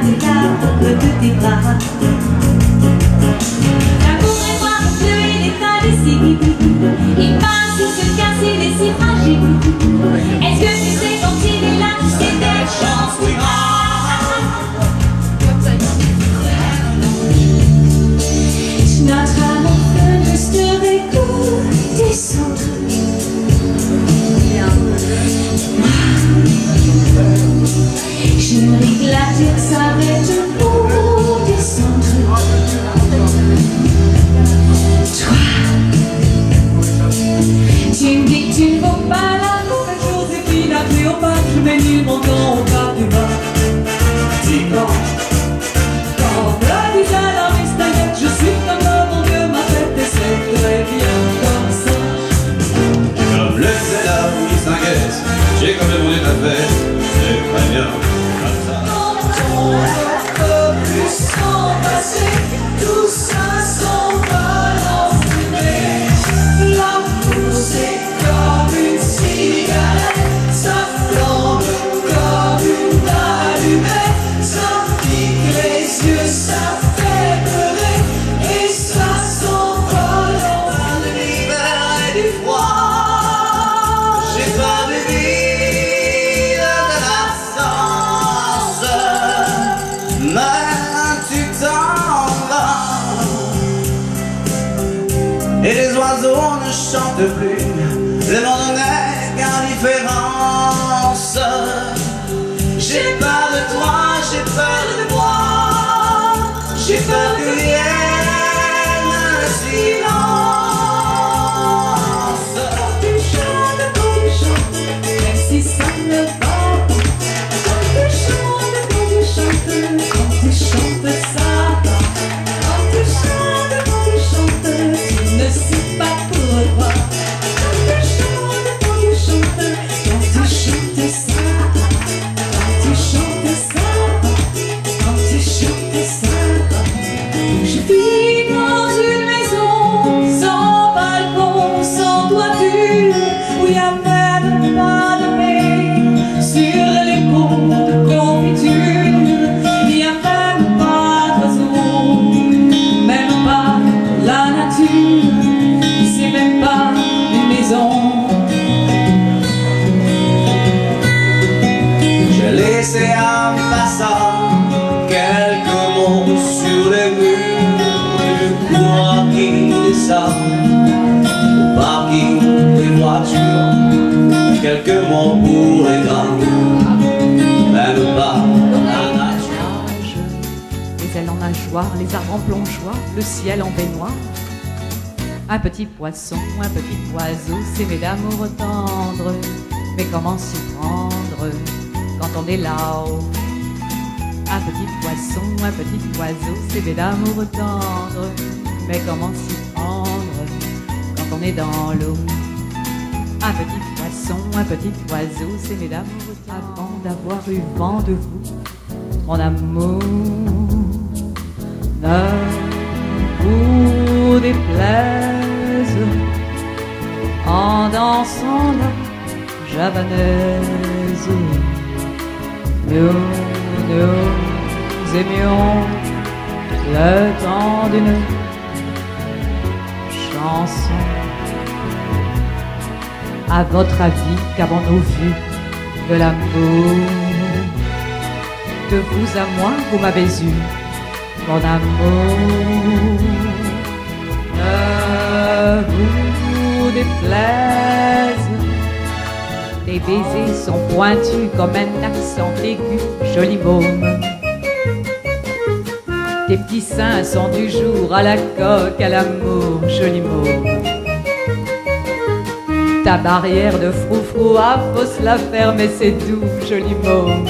s'écarte de tes bras. L'amour est noir, bleu et l'état des civils. Il passe, il se casse, il est si fragile. Est-ce que tu sais quand il est là, tu sais quelle chance tu as? Notre amour peut juste réécouter son truc. Je ris que la tête s'arrête pour descendre. Toi, tu me dis que tu ne vaux pas l'amour. Joséphine a Cléopâtre, je mets nu mon temps au bas du bas. Dis quand le visage dans mes staillettes, je suis comme un bon Dieu, ma tête et c'est très bien comme ça. Comme le Zéla où il s'encaisse, j'ai comme le monde est à faire, c'est très bien comme ça. Quand on ne peut plus s'en passer, tout ça s'en va l'enfumer. L'amour c'est comme une cigarette, ça flambe comme une allumette, ça pique les yeux, ça fait pleurer, et ça s'envole en Pas de l'hiver et du froid, j'ai pas de vide de l'absence. Mais tu t'en vas et les oiseaux ne chantent plus, le monde n'est qu'indifférence. J'ai peur de toi, j'ai peur de moi, j'ai peur que vienne le silence. quand tu chantes, même si ça ne va pas. Quand tu chantes, quand tu chantes, ça va. Quand tu chantes, tu ne sais pas pourquoi. Quand tu chantes, ça va. Quand tu chantes, ça va. Quand tu chantes, ça va. Je vis dans une maison sans balcon, sans toiture, où il n'y a même pas de paix. Sur les pots de confiture, il n'y a même pas d'oiseaux, même pas la nature, c'est même pas une maison. J'ai laissé un passant quelques mots sur les murs du coin qui descend au parking des voitures. Quelques mots pour les grands, même pas la nature. Les ailes en nageoire, les arbres en plongeoir, le ciel en baignoire. Un petit poisson, un petit oiseau, s'aimer d'amour tendre. Mais comment s'y prendre quand on est là-haut? Un petit poisson, un petit oiseau, s'aimer d'amour tendre. Mais comment s'y prendre quand on est dans l'eau? Un petit poisson, un petit oiseau, s'aimer d'amour tendre. Avant d'avoir eu vent de vous, mon amour, ne vous déplaise en dansant la javanaise. Nous aimions le temps d'une chanson. À votre avis, qu'avons-nous vu de l'amour? De vous à moi, vous m'avez eu, mon amour. Ne vous déplaise, tes baisers sont pointus comme un accent aigu, joli môme. Tes petits seins sont du jour à la coque, à l'amour, joli môme. Ta barrière de froufrou, ah, faut se la faire, mais c'est doux, joli môme.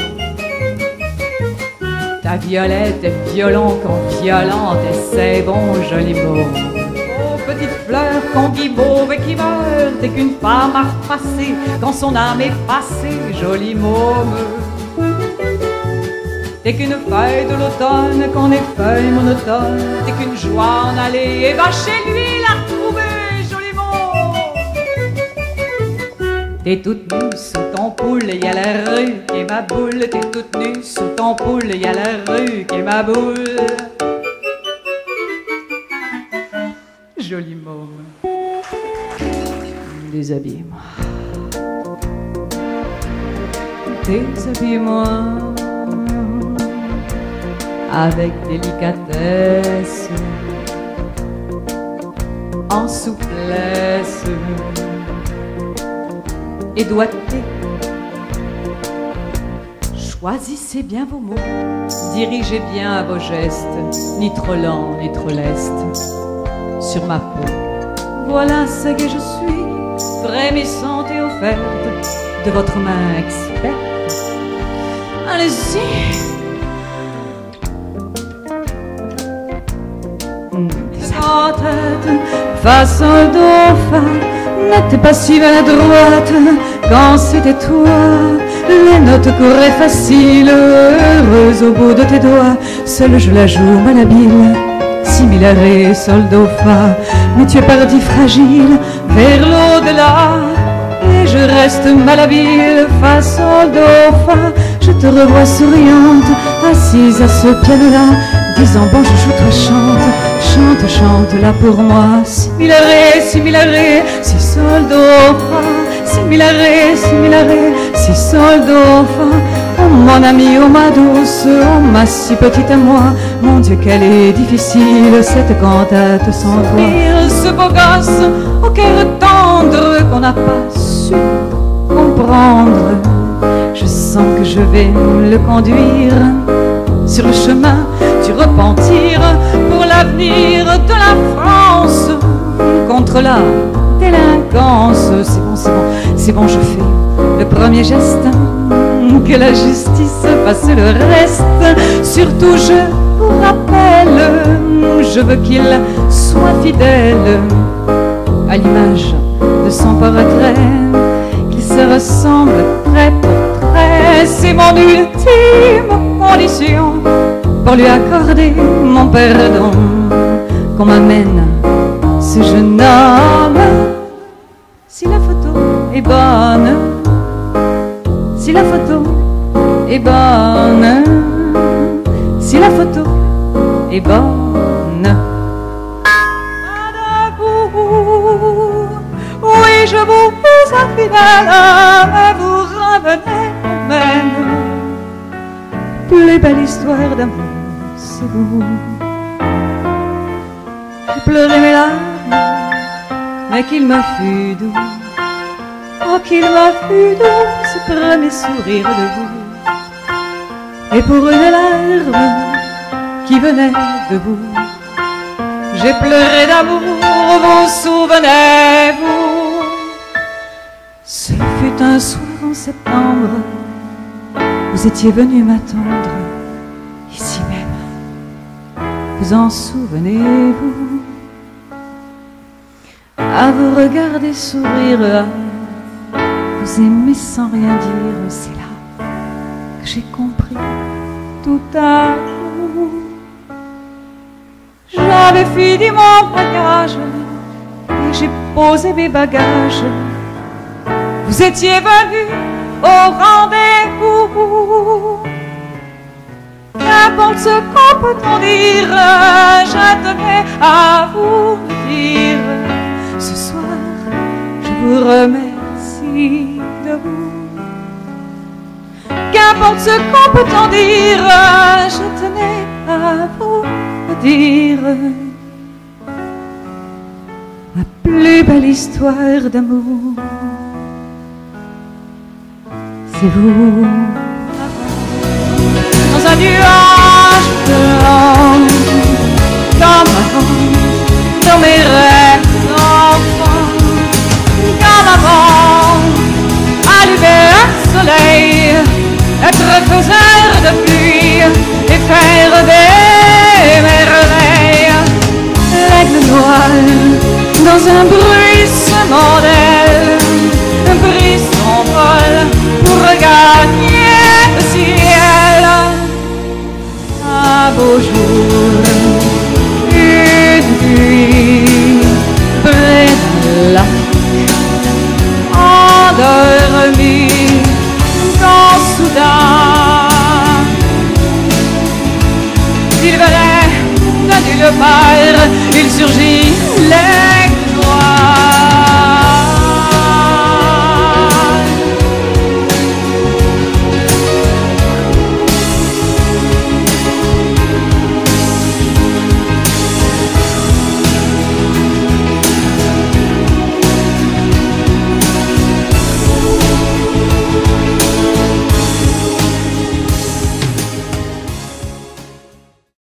Ta violette est violon quand violente, et c'est bon, joli môme. Oh, petite fleur qu'on guimauve et qui meurt dès qu'une femme a repassé, quand son âme est passée, joli môme. Dès qu'une feuille de l'automne, qu'on est feuille monotone, dès qu'une joie en allée, et va chez lui la retrouver, joli môme. T'es toute nue sous ton poule, y a la rue qui est ma boule. T'es toute nue sous ton poule, y a la rue qui est ma boule. Joli môme, déshabille-moi. Déshabille-moi avec délicatesse, en souplesse et doigté. Choisissez bien vos mots, dirigez bien vos gestes, ni trop lent, ni trop leste, sur ma peau. Voilà ce que je suis, frémissante et offerte de votre main experte. Allez-y. Sa tête, face au dauphin, n'était pas si maladroite quand c'était toi. Les notes couraient faciles, heureuses au bout de tes doigts. Seule je la joue malhabile, similaré sol do fa. Mais tu es parti fragile vers l'au-delà, et je reste malhabile face au do fa. Je te revois souriante, assise à ce piano-là, disant bon chouchou, toi chante, chante, chante là pour moi. Similaré, similaré, si sol do fa. Similaré, similaré, si sol do fa. Oh mon ami, oh ma douce, oh ma si petite à moi. Mon Dieu, qu'elle est difficile cette cantate sans toi. Ce beau gosse au cœur tendre qu'on n'a pas su comprendre. Je sens que je vais le conduire sur le chemin du repentir pour l'avenir de la France, contre la délinquance. C'est bon, c'est bon, c'est bon, je fais le premier geste, que la justice fasse le reste. Surtout je vous rappelle, je veux qu'il soit fidèle à l'image de son portrait, qu'il se ressemble trait pour trait. C'est mon ultime condition pour lui accorder mon pardon, qu'on m'amène ce jeune homme. Si la photo est bonne, si la photo est bonne, si la photo est bonne. Oui, je vous fais infidèle, mais vous revenez quand même. Plus belle histoire d'amour, c'est vous. J'ai pleuré mes larmes, mais qu'il me fut doux. Oh, qu'il m'a fut doux ce premier sourire de vous. Et pour une larme qui venait de vous, j'ai pleuré d'amour, vous souvenez-vous. Ce fut un soir en septembre, vous étiez venu m'attendre, ici même, vous en souvenez-vous? À vous regarder sourire, à vous aimer sans rien dire, c'est là que j'ai compris tout à coup. J'avais fini mon voyage et j'ai posé mes bagages. Vous étiez venu au rendez-vous. Qu'importe ce qu'on peut en dire, je tenais à vous dire. Ce soir, je vous remercie de vous. Qu'importe ce qu'on peut en dire, je tenais à vous dire. Ma plus belle histoire d'amour, c'est vous. Dans un nuage blanc, comme avant, dans mes rêves d'enfant, comme avant, allumer un soleil, être faiseur de pluie et faire des merveilles. L'aigle noir dans un bruissement d'aile brise son vol pour regagner le ciel. Un beau jour, une nuit près d'un lac endormi. et de part, il surgit les